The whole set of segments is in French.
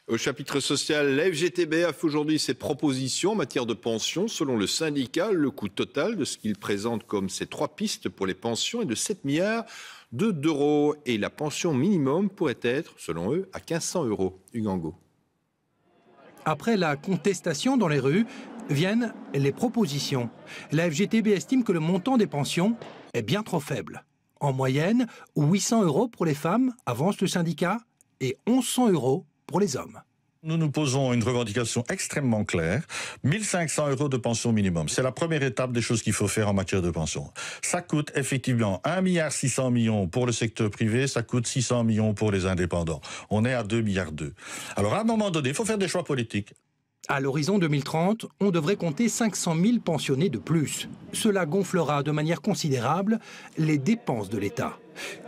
Au chapitre social, la FGTB a fait aujourd'hui ses propositions en matière de pension. Selon le syndicat, le coût total de ce qu'il présente comme ces 3 pistes pour les pensions est de 7 milliards d'euros. Et la pension minimum pourrait être, selon eux, à 1500 €. Hugo. Après la contestation dans les rues, viennent les propositions. La FGTB estime que le montant des pensions est bien trop faible. En moyenne, 800 € pour les femmes, avance le syndicat, et 1100 € pour les hommes. Nous nous posons une revendication extrêmement claire, 1500 € de pension minimum. C'est la première étape des choses qu'il faut faire en matière de pension. Ça coûte effectivement 1,6 milliard pour le secteur privé, ça coûte 600 millions pour les indépendants. On est à 2,2 milliards. Alors à un moment donné, il faut faire des choix politiques. À l'horizon 2030, on devrait compter 500 000 pensionnés de plus. Cela gonflera de manière considérable les dépenses de l'État.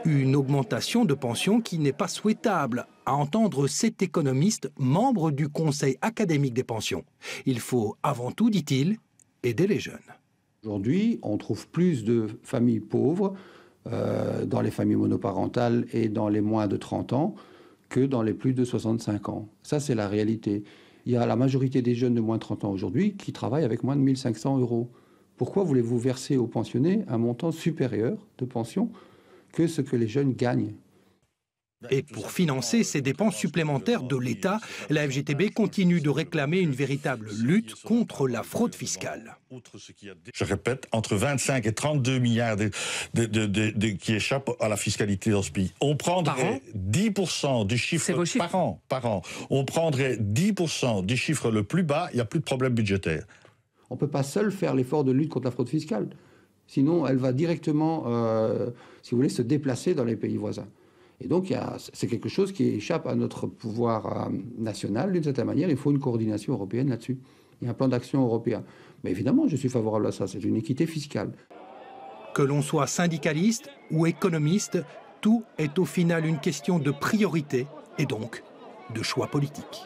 Une augmentation de pension qui n'est pas souhaitable, à entendre cet économiste, membre du Conseil académique des pensions. Il faut avant tout, dit-il, aider les jeunes. Aujourd'hui, on trouve plus de familles pauvres dans les familles monoparentales et dans les moins de 30 ans que dans les plus de 65 ans. Ça, c'est la réalité. Il y a la majorité des jeunes de moins de 30 ans aujourd'hui qui travaillent avec moins de 1500 €. Pourquoi voulez-vous verser aux pensionnés un montant supérieur de pension que ce que les jeunes gagnent? Et pour financer ces dépenses supplémentaires de l'État, la FGTB continue de réclamer une véritable lutte contre la fraude fiscale. Je répète, entre 25 et 32 milliards qui échappent à la fiscalité dans ce pays. On prendrait 10% du chiffre par an. On prendrait 10% du chiffre le plus bas, il n'y a plus de problème budgétaire. On ne peut pas seul faire l'effort de lutte contre la fraude fiscale. Sinon, elle va directement, si vous voulez, se déplacer dans les pays voisins. Et donc, c'est quelque chose qui échappe à notre pouvoir national. D'une certaine manière, il faut une coordination européenne là-dessus. Il y a un plan d'action européen. Mais évidemment, je suis favorable à ça. C'est une équité fiscale. Que l'on soit syndicaliste ou économiste, tout est au final une question de priorité et donc de choix politique.